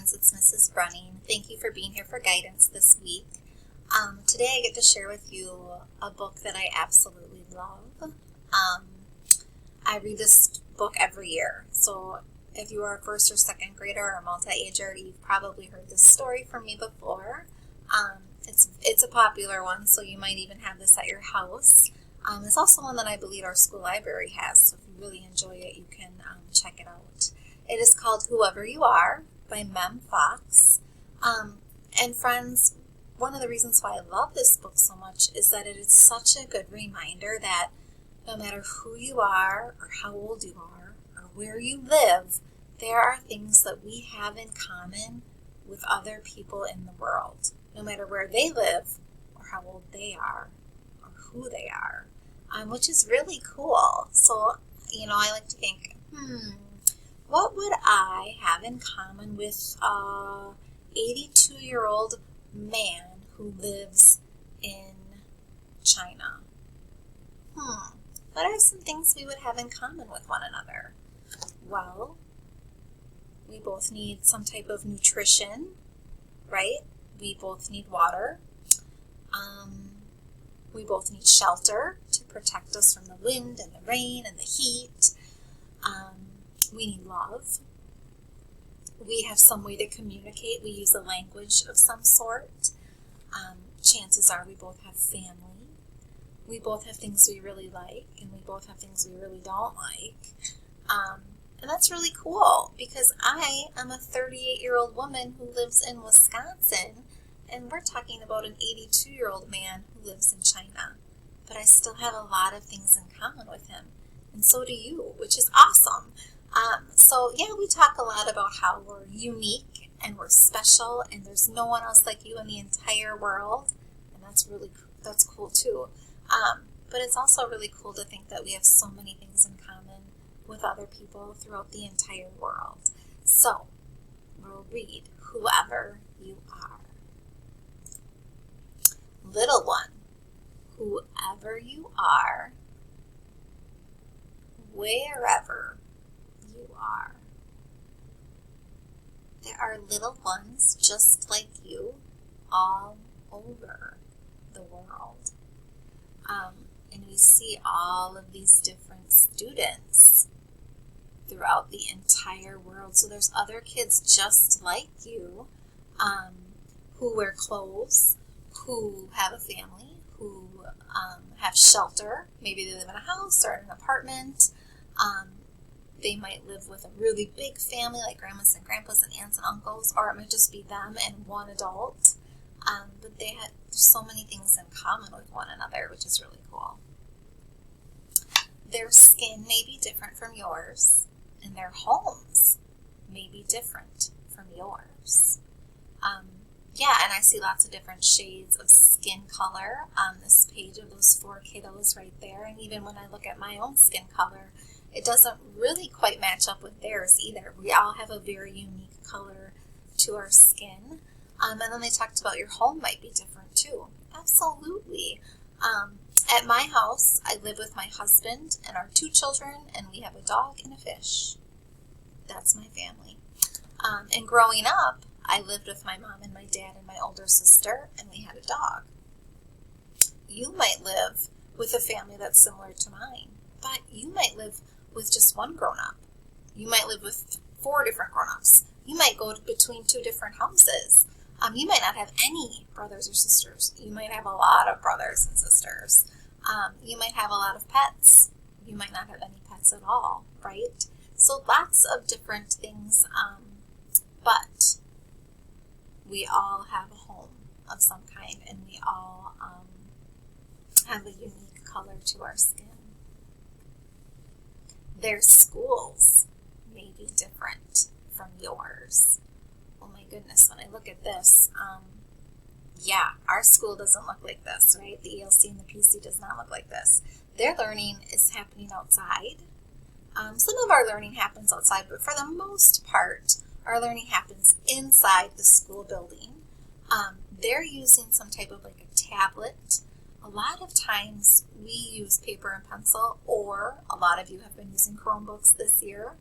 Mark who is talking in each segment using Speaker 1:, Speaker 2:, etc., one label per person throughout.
Speaker 1: friends, it's Mrs. Brunning. Thank you for being here for guidance this week. Today I get to share with you a book that I absolutely love. I read this book every year, so if you are a first or second grader or a multi-ager, you've probably heard this story from me before. It's a popular one, so you might even have this at your house. It's also one that I believe our school library has, so if you really enjoy it, you can check it out. It is called Whoever You Are by Mem Fox. And friends, one of the reasons why I love this book so much is that it is such a good reminder that no matter who you are or how old you are or where you live, there are things that we have in common with other people in the world, no matter where they live or how old they are or who they are, which is really cool. So, I like to think, what would I have in common with a 82-year-old man who lives in China? What are some things we would have in common with one another? Well, we both need some type of nutrition, right? We both need water. We both need shelter to protect us from the wind and the rain and the heat. We need love. We have some way to communicate. We use a language of some sort. Chances are we both have family. We both have things we really like, and we both have things we really don't like. And that's really cool because I am a 38-year-old woman who lives in Wisconsin, and we're talking about an 82-year-old man who lives in China. But I still have a lot of things in common with him, and so do you, which is awesome. We talk a lot about how we're unique and we're special, and there's no one else like you in the entire world, and that's cool too. But it's also really cool to think that we have so many things in common with other people throughout the entire world. So, we'll read Whoever You Are. Little one, whoever you are, wherever you are. There are little ones just like you all over the world. And we see all of these different students throughout the entire world. So there's other kids just like you who wear clothes, who have a family, who have shelter. Maybe they live in a house or in an apartment. They might live with a really big family like grandmas and grandpas and aunts and uncles, or it might just be them and one adult. But they have so many things in common with one another, which is really cool. Their skin may be different from yours, and their homes may be different from yours. And I see lots of different shades of skin color on this page of those 4 kiddos right there. And even when I look at my own skin color, it doesn't really quite match up with theirs either. We all have a very unique color to our skin. And then they talked about your home might be different too. Absolutely. At my house, I live with my husband and our 2 children, and we have a dog and a fish. That's my family. And growing up, I lived with my mom and my dad and my older sister, and we had a dog. You might live with a family that's similar to mine, but you might live with just one grown-up. You might live with 4 different grown-ups. You might go between 2 different houses. You might not have any brothers or sisters. You might have a lot of brothers and sisters. You might have a lot of pets. You might not have any pets at all, right? So lots of different things, but we all have a home of some kind, and we all have a unique color to our skin. Their schools may be different from yours. Oh my goodness, when I look at this, our school doesn't look like this, right? The ELC and the PC does not look like this. Their learning is happening outside. Some of our learning happens outside, but for the most part, our learning happens inside the school building. They're using some type of like a tablet. A lot of times we use paper and pencil, or a lot of you have been using Chromebooks this year.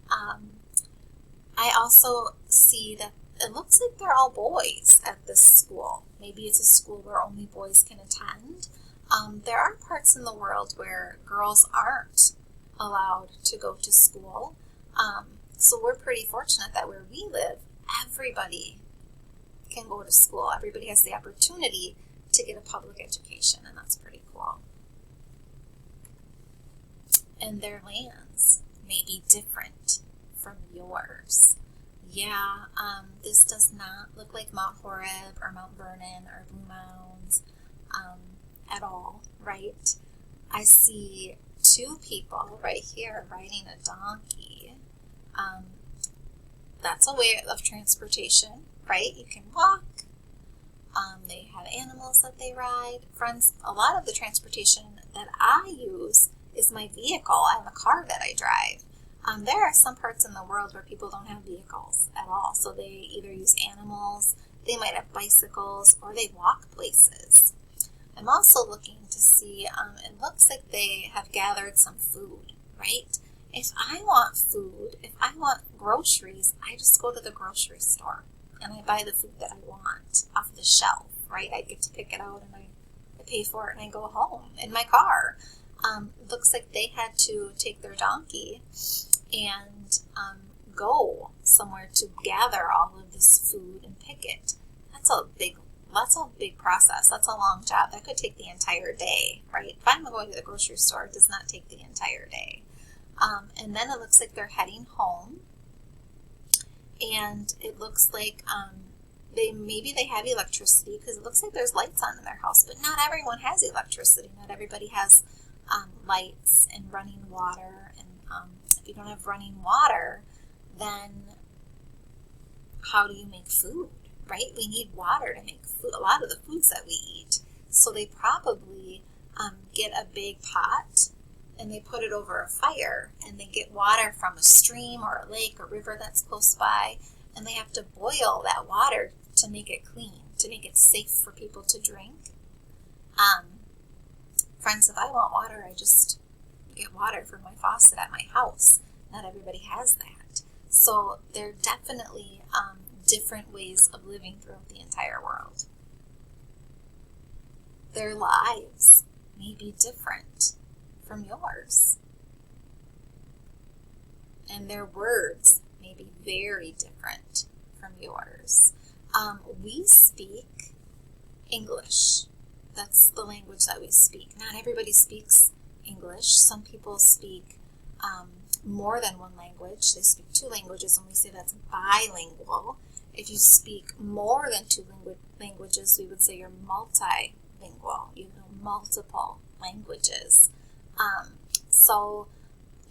Speaker 1: I also see that it looks like they're all boys at this school. Maybe it's a school where only boys can attend. There are parts in the world where girls aren't allowed to go to school. So we're pretty fortunate that where we live, everybody can go to school. Everybody has the opportunity to get a public education, and that's pretty cool. And their lands may be different from yours. Yeah, this does not look like Mount Horeb or Mount Vernon or Blue Mounds at all, right? I see two people right here riding a donkey. That's a way of transportation, right? You can walk. They have animals that they ride. Friends, a lot of the transportation that I use is my vehicle. I have a car that I drive. There are some parts in the world where people don't have vehicles at all, so they either use animals, they might have bicycles, or they walk places. I'm also looking to see, it looks like they have gathered some food, right? If I want food, if I want groceries, I just go to the grocery store and I buy the food that I want off the shelf, right? I get to pick it out and I pay for it and I go home in my car. Looks like they had to take their donkey and go somewhere to gather all of this food and pick it. That's a big process. That's a long job. That could take the entire day, right? If I'm going to the grocery store, it does not take the entire day. And then it looks like they're heading home, and it looks like maybe they have electricity, because it looks like there's lights on in their house, but not everyone has electricity. Not everybody has lights and running water, and if you don't have running water, then how do you make food, right? We need water to make food, a lot of the foods that we eat. So they probably get a big pot and they put it over a fire, and they get water from a stream or a lake or river that's close by, and they have to boil that water to make it clean, to make it safe for people to drink. Friends, if I want water, I just get water from my faucet at my house. Not everybody has that. So there are definitely different ways of living throughout the entire world. Their lives may be different from yours. And their words may be very different from yours. We speak English. That's the language that we speak. Not everybody speaks English. Some people speak more than one language. They speak two languages, and we say that's bilingual. If you speak more than two languages, we would say you're multilingual. You know multiple languages. So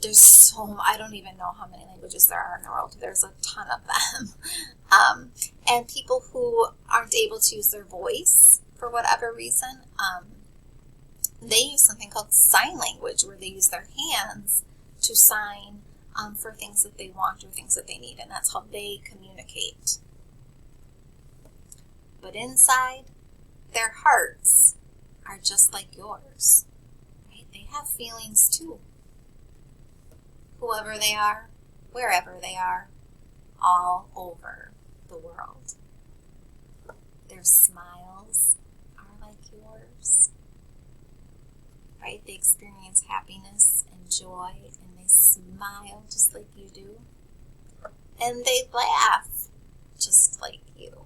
Speaker 1: there's I don't even know how many languages there are in the world. There's a ton of them. And people who aren't able to use their voice for whatever reason, they use something called sign language, where they use their hands to sign for things that they want or things that they need, and that's how they communicate. But inside, their hearts are just like yours. Right? They have feelings too. Whoever they are, wherever they are, all over the world. Their smiles are like yours. Right? They experience happiness and joy, and they smile just like you do. And they laugh just like you.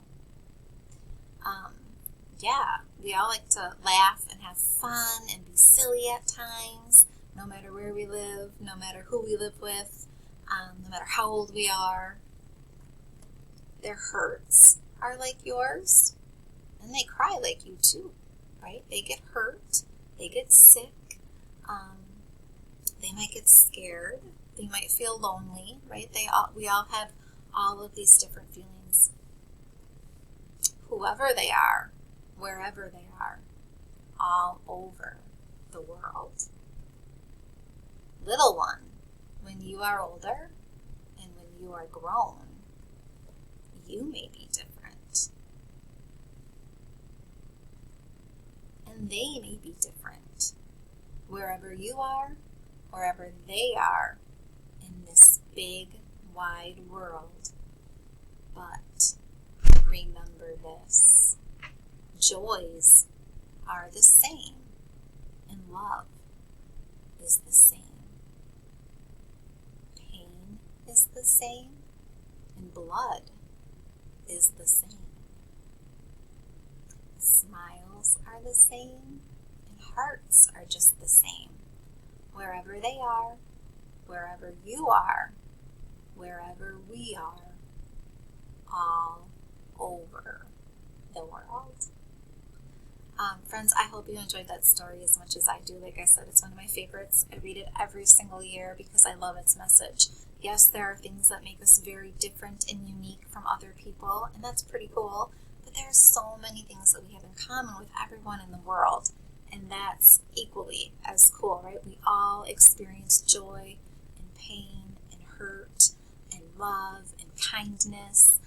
Speaker 1: Yeah, we all like to laugh and have fun and be silly at times, no matter where we live, no matter who we live with, no matter how old we are. Their hurts are like yours, and they cry like you too, right? They get hurt, they get sick, they might get scared, they might feel lonely, right? We all have all of these different feelings. Whoever they are, wherever they are, all over the world. Little one, when you are older and when you are grown, you may be different. And they may be different. Wherever you are, wherever they are in this big, wide world. But this. Joys are the same, and love is the same. Pain is the same, and blood is the same. Smiles are the same, and hearts are just the same. Wherever they are, wherever you are, wherever we are, all over the world. Friends, I hope you enjoyed that story as much as I do. Like I said, it's one of my favorites. I read it every single year because I love its message. Yes, there are things that make us very different and unique from other people, and that's pretty cool, but there are so many things that we have in common with everyone in the world, and that's equally as cool, right? We all experience joy and pain and hurt and love and kindness.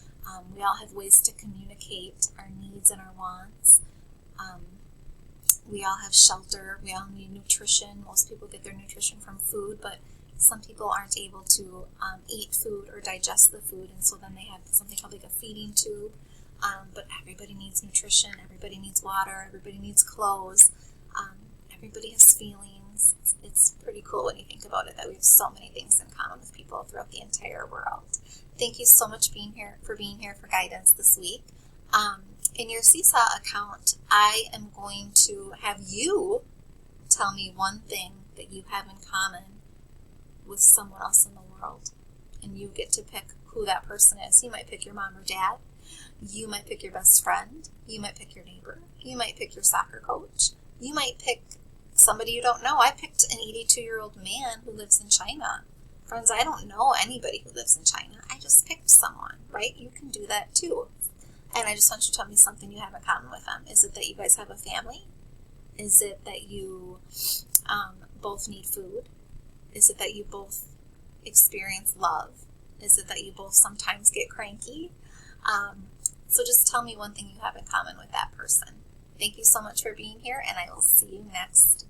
Speaker 1: We all have ways to communicate our needs and our wants. We all have shelter. We all need nutrition. Most people get their nutrition from food, but some people aren't able to eat food or digest the food, and so then they have something called like a feeding tube. But everybody needs nutrition. Everybody needs water. Everybody needs clothes. Everybody has feelings. It's pretty cool when you think about it that we have so many things in common with people throughout the entire world. Thank you so much for being here for guidance this week. In your Seesaw account, I am going to have you tell me one thing that you have in common with someone else in the world. And you get to pick who that person is. You might pick your mom or dad. You might pick your best friend. You might pick your neighbor. You might pick your soccer coach. You might pick somebody you don't know. I picked an 82-year-old man who lives in China. Friends, I don't know anybody who lives in China. I just picked someone, right? You can do that too. And I just want you to tell me something you have in common with them. Is it that you guys have a family? Is it that you both need food? Is it that you both experience love? Is it that you both sometimes get cranky? So just tell me one thing you have in common with that person. Thank you so much for being here, and I will see you next